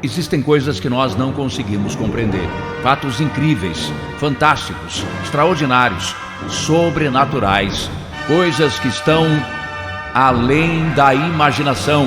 Existem coisas que nós não conseguimos compreender. Fatos incríveis, fantásticos, extraordinários, sobrenaturais. Coisas que estão além da imaginação.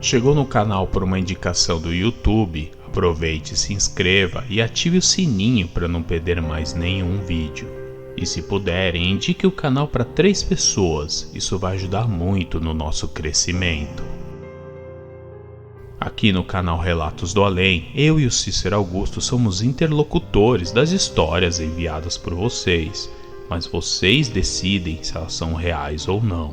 Chegou no canal por uma indicação do YouTube? Aproveite, se inscreva e ative o sininho para não perder mais nenhum vídeo. E se puderem, indique o canal para 3 pessoas, isso vai ajudar muito no nosso crescimento. Aqui no canal Relatos do Além, eu e o Cícero Augusto somos interlocutores das histórias enviadas por vocês, mas vocês decidem se elas são reais ou não.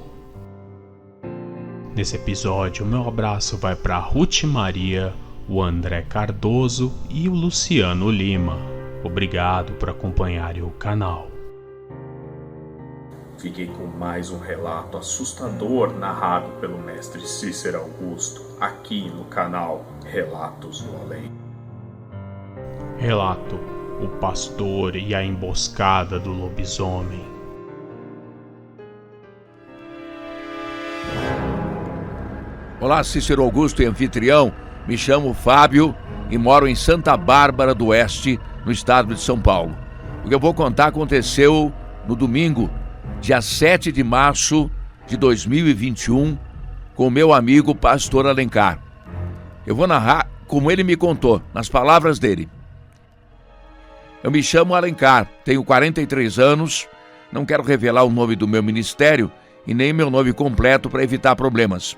Nesse episódio, o meu abraço vai para a Ruth Maria, o André Cardoso e o Luciano Lima. Obrigado por acompanharem o canal. Fiquei com mais um relato assustador narrado pelo mestre Cícero Augusto, aqui no canal Relatos do Além. Relato: o pastor e a emboscada do lobisomem. Olá, Cícero Augusto e anfitrião. Me chamo Fábio e moro em Santa Bárbara do Oeste, no estado de São Paulo. O que eu vou contar aconteceu no domingo, dia 7 de março de 2021, com o meu amigo pastor Alencar. Eu vou narrar como ele me contou, nas palavras dele. Eu me chamo Alencar, tenho 43 anos, não quero revelar o nome do meu ministério e nem meu nome completo para evitar problemas.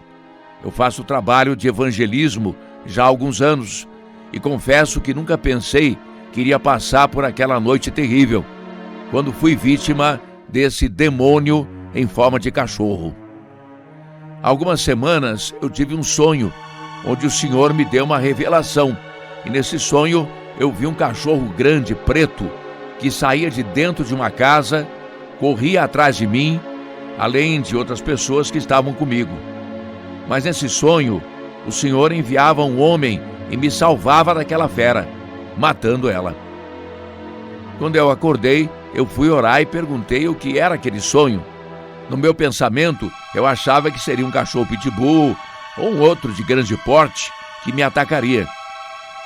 Eu faço trabalho de evangelismo já há alguns anos e confesso que nunca pensei que iria passar por aquela noite terrível, quando fui vítima desse demônio em forma de cachorro. Há algumas semanas eu tive um sonho onde o Senhor me deu uma revelação e nesse sonho eu vi um cachorro grande, preto, que saía de dentro de uma casa, corria atrás de mim, além de outras pessoas que estavam comigo. Mas nesse sonho, o Senhor enviava um homem e me salvava daquela fera, matando ela. Quando eu acordei, eu fui orar e perguntei o que era aquele sonho. No meu pensamento, eu achava que seria um cachorro pitbull ou um outro de grande porte que me atacaria.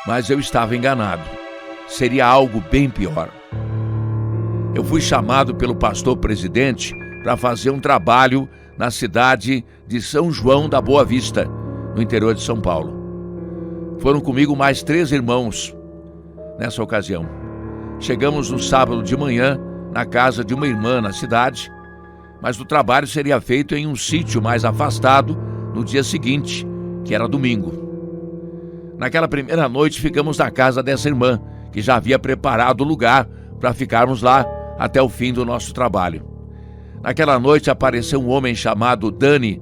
Mas eu estava enganado. Seria algo bem pior. Eu fui chamado pelo pastor presidente para fazer um trabalho na cidade de São João da Boa Vista, no interior de São Paulo. Foram comigo mais 3 irmãos nessa ocasião. Chegamos no sábado de manhã na casa de uma irmã na cidade, mas o trabalho seria feito em um sítio mais afastado no dia seguinte, que era domingo. Naquela primeira noite ficamos na casa dessa irmã, que já havia preparado o lugar para ficarmos lá até o fim do nosso trabalho. Naquela noite apareceu um homem chamado Dani.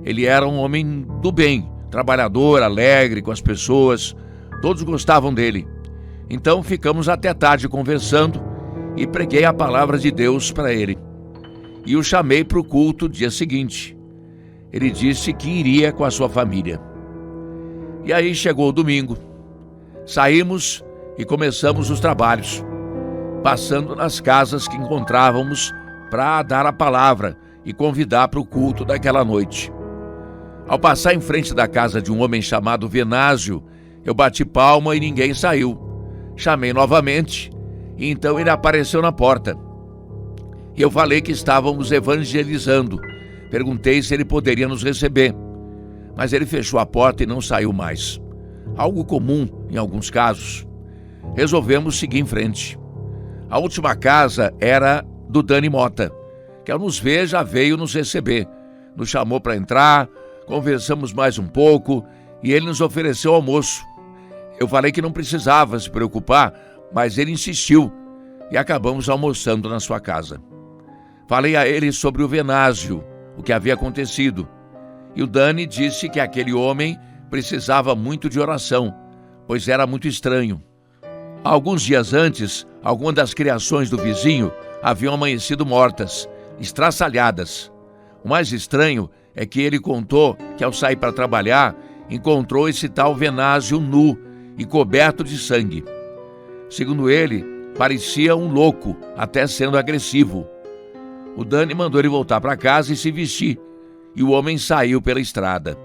Ele era um homem do bem, trabalhador, alegre com as pessoas. Todos gostavam dele. Então ficamos até tarde conversando e preguei a palavra de Deus para ele. E o chamei para o culto no dia seguinte. Ele disse que iria com a sua família. E aí chegou o domingo. Saímos e começamos os trabalhos, passando nas casas que encontrávamos para dar a palavra e convidar para o culto daquela noite. Ao passar em frente da casa de um homem chamado Venásio, eu bati palma e ninguém saiu. Chamei novamente e então ele apareceu na porta. E eu falei que estávamos evangelizando. Perguntei se ele poderia nos receber, mas ele fechou a porta e não saiu mais. Algo comum em alguns casos. Resolvemos seguir em frente. A última casa era do Dani Mota, que ao nos ver já veio nos receber. Nos chamou para entrar, conversamos mais um pouco e ele nos ofereceu almoço. Eu falei que não precisava se preocupar, mas ele insistiu e acabamos almoçando na sua casa. Falei a ele sobre o Venásio, o que havia acontecido. E o Dani disse que aquele homem precisava muito de oração, pois era muito estranho. Alguns dias antes, algumas das criações do vizinho haviam amanhecido mortas, estraçalhadas. O mais estranho é que ele contou que ao sair para trabalhar, encontrou esse tal Venásio nu e coberto de sangue. Segundo ele, parecia um louco, até sendo agressivo. O Dani mandou ele voltar para casa e se vestir, e o homem saiu pela estrada.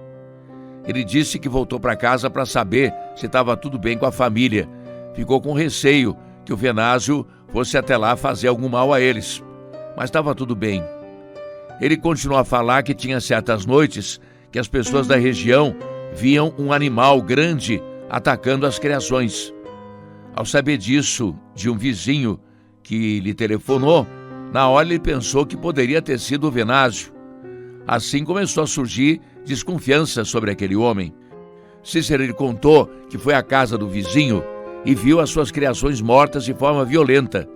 Ele disse que voltou para casa para saber se estava tudo bem com a família. Ficou com receio que o Venásio fosse até lá fazer algum mal a eles, mas estava tudo bem. Ele continuou a falar que tinha certas noites que as pessoas da região viam um animal grande atacando as criações. Ao saber disso de um vizinho que lhe telefonou, na hora ele pensou que poderia ter sido o Venásio. Assim começou a surgir desconfiança sobre aquele homem. Cícero lhe contou que foi à casa do vizinho e viu as suas criações mortas de forma violenta.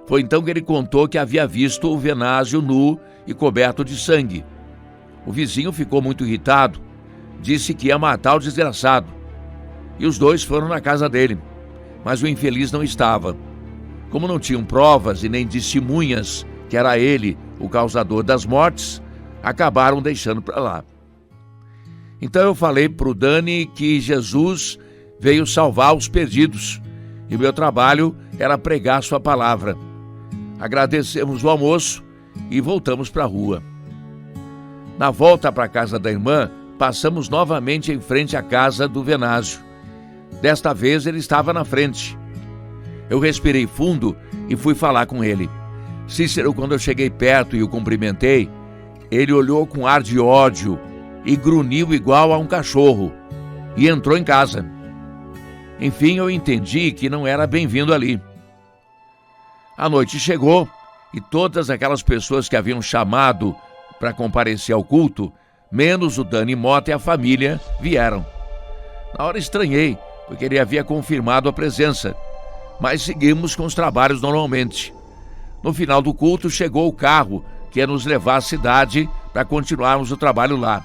Foi então que ele contou que havia visto o Venásio nu e coberto de sangue. O vizinho ficou muito irritado, disse que ia matar o desgraçado. E os dois foram na casa dele, mas o infeliz não estava. Como não tinham provas e nem testemunhas que era ele o causador das mortes, acabaram deixando para lá. Então eu falei para o Dani que Jesus veio salvar os perdidos e meu trabalho era pregar sua palavra. Agradecemos o almoço e voltamos para a rua. Na volta para a casa da irmã, passamos novamente em frente à casa do Venásio. Desta vez ele estava na frente. Eu respirei fundo e fui falar com ele. Cícero, quando eu cheguei perto e o cumprimentei, ele olhou com ar de ódio e grunhiu igual a um cachorro e entrou em casa. Enfim, eu entendi que não era bem-vindo ali. A noite chegou e todas aquelas pessoas que haviam chamado para comparecer ao culto, menos o Dani Mota e a família, vieram. Na hora estranhei, porque ele havia confirmado a presença, mas seguimos com os trabalhos normalmente. No final do culto chegou o carro que ia nos levar à cidade para continuarmos o trabalho lá.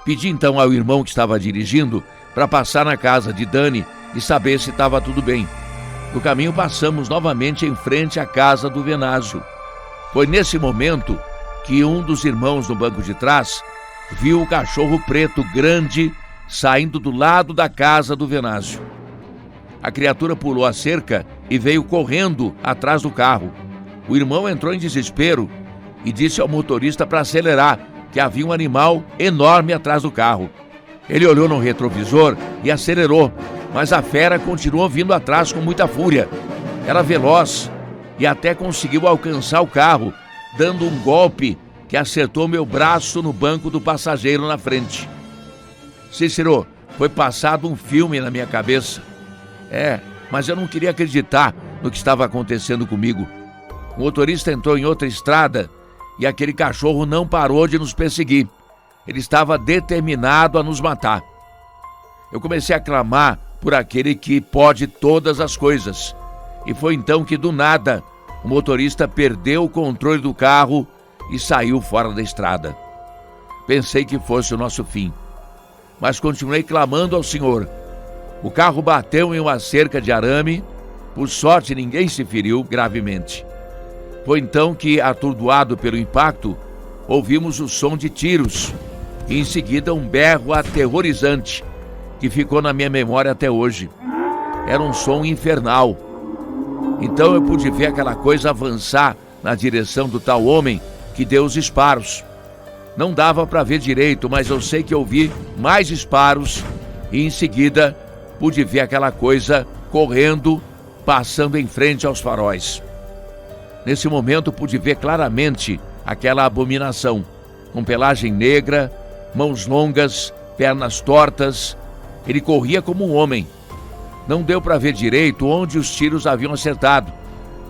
Pedi então ao irmão que estava dirigindo para passar na casa de Dani e saber se estava tudo bem. No caminho passamos novamente em frente à casa do Venásio. Foi nesse momento que um dos irmãos no banco de trás viu o cachorro preto grande saindo do lado da casa do Venásio. A criatura pulou a cerca e veio correndo atrás do carro. O irmão entrou em desespero e disse ao motorista para acelerar, que havia um animal enorme atrás do carro. Ele olhou no retrovisor e acelerou, mas a fera continuou vindo atrás com muita fúria. Era veloz e até conseguiu alcançar o carro, dando um golpe que acertou meu braço no banco do passageiro na frente. Cícero, foi passado um filme na minha cabeça. Mas eu não queria acreditar no que estava acontecendo comigo. O motorista entrou em outra estrada e aquele cachorro não parou de nos perseguir. Ele estava determinado a nos matar. Eu comecei a clamar por aquele que pode todas as coisas. E foi então que, do nada, o motorista perdeu o controle do carro e saiu fora da estrada. Pensei que fosse o nosso fim, mas continuei clamando ao Senhor. O carro bateu em uma cerca de arame. Por sorte, ninguém se feriu gravemente. Foi então que, atordoado pelo impacto, ouvimos o som de tiros e em seguida um berro aterrorizante que ficou na minha memória até hoje. Era um som infernal. Então eu pude ver aquela coisa avançar na direção do tal homem que deu os disparos. Não dava para ver direito, mas eu sei que ouvi mais disparos e em seguida pude ver aquela coisa correndo, passando em frente aos faróis. Nesse momento pude ver claramente aquela abominação, com pelagem negra, mãos longas, pernas tortas. Ele corria como um homem. Não deu para ver direito onde os tiros haviam acertado,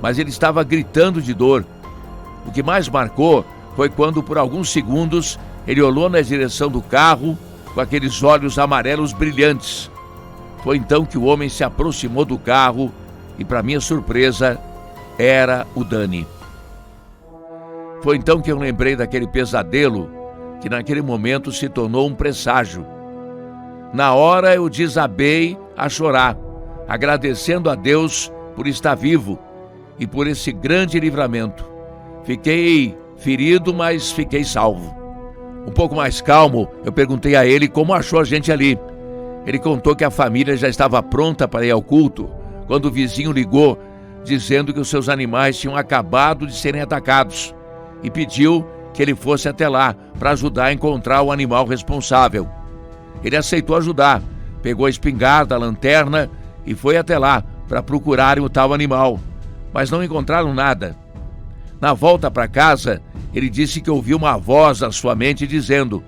mas ele estava gritando de dor. O que mais marcou foi quando, por alguns segundos, ele olhou na direção do carro com aqueles olhos amarelos brilhantes. Foi então que o homem se aproximou do carro e, para minha surpresa, era o Dani. Foi então que eu lembrei daquele pesadelo que naquele momento se tornou um presságio. Na hora eu desabei a chorar, agradecendo a Deus por estar vivo e por esse grande livramento. Fiquei ferido, mas fiquei salvo. Um pouco mais calmo, eu perguntei a ele como achou a gente ali. Ele contou que a família já estava pronta para ir ao culto, quando o vizinho ligou, dizendo que os seus animais tinham acabado de serem atacados e pediu que ele fosse até lá para ajudar a encontrar o animal responsável. Ele aceitou ajudar, pegou a espingarda, a lanterna e foi até lá para procurarem o tal animal, mas não encontraram nada. Na volta para casa, ele disse que ouviu uma voz à sua mente dizendo: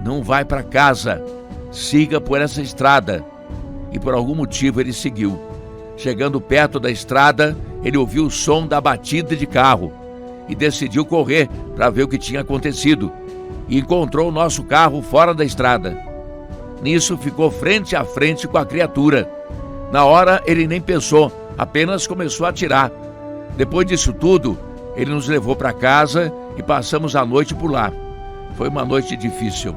"Não vai para casa, siga por essa estrada." E por algum motivo ele seguiu. Chegando perto da estrada, ele ouviu o som da batida de carro e decidiu correr para ver o que tinha acontecido, e encontrou o nosso carro fora da estrada. Nisso ficou frente a frente com a criatura. Na hora ele nem pensou, apenas começou a atirar. Depois disso tudo, ele nos levou para casa e passamos a noite por lá. Foi uma noite difícil.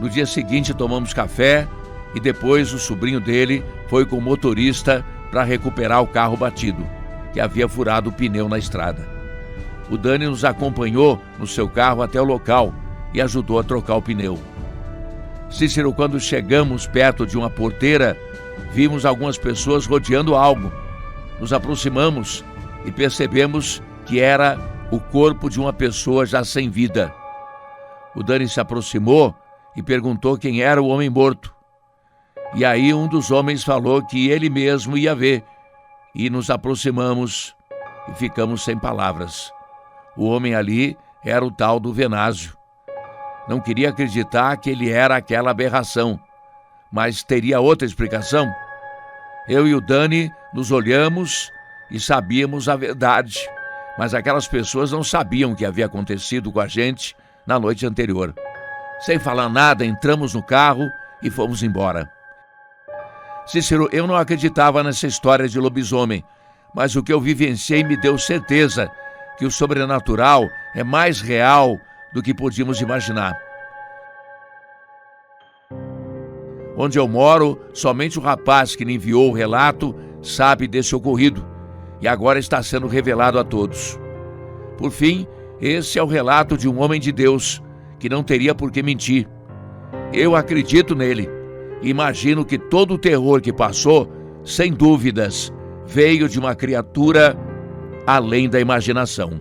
No dia seguinte tomamos café e depois o sobrinho dele foi com o motorista para recuperar o carro batido, que havia furado o pneu na estrada. O Dani nos acompanhou no seu carro até o local e ajudou a trocar o pneu. Cícero, quando chegamos perto de uma porteira, vimos algumas pessoas rodeando algo. Nos aproximamos e percebemos que era o corpo de uma pessoa já sem vida. O Dani se aproximou e perguntou quem era o homem morto. E aí um dos homens falou que ele mesmo ia ver, e nos aproximamos e ficamos sem palavras. O homem ali era o tal do Venásio. Não queria acreditar que ele era aquela aberração, mas teria outra explicação? Eu e o Dani nos olhamos e sabíamos a verdade, mas aquelas pessoas não sabiam o que havia acontecido com a gente na noite anterior. Sem falar nada, entramos no carro e fomos embora. Cícero, eu não acreditava nessa história de lobisomem, mas o que eu vivenciei me deu certeza que o sobrenatural é mais real do que podíamos imaginar. Onde eu moro, somente o rapaz que me enviou o relato sabe desse ocorrido, e agora está sendo revelado a todos. Por fim, esse é o relato de um homem de Deus que não teria por que mentir. Eu acredito nele e imagino que todo o terror que passou, sem dúvidas, veio de uma criatura além da imaginação.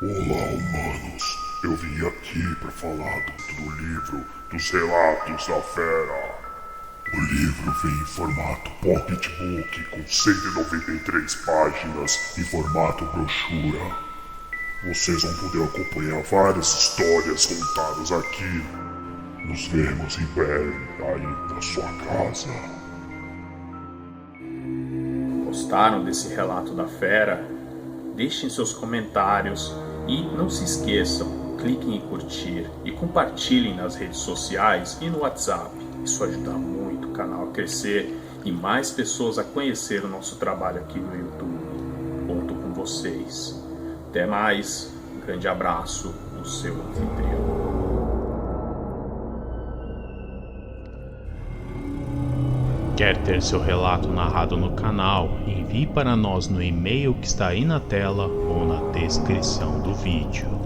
Olá, humanos. Eu vim aqui para falar do livro dos Relatos da Fera. O livro vem em formato pocketbook com 193 páginas em formato brochura. Vocês vão poder acompanhar várias histórias contadas aqui. Nos vemos em breve aí na sua casa. Gostaram desse relato da fera? Deixem seus comentários e não se esqueçam, cliquem em curtir e compartilhem nas redes sociais e no WhatsApp. Isso ajuda muito o canal a crescer e mais pessoas a conhecer o nosso trabalho aqui no YouTube. Conto com vocês. Até mais, um grande abraço, o seu anfitrião. Quer ter seu relato narrado no canal? Envie para nós no e-mail que está aí na tela ou na descrição do vídeo.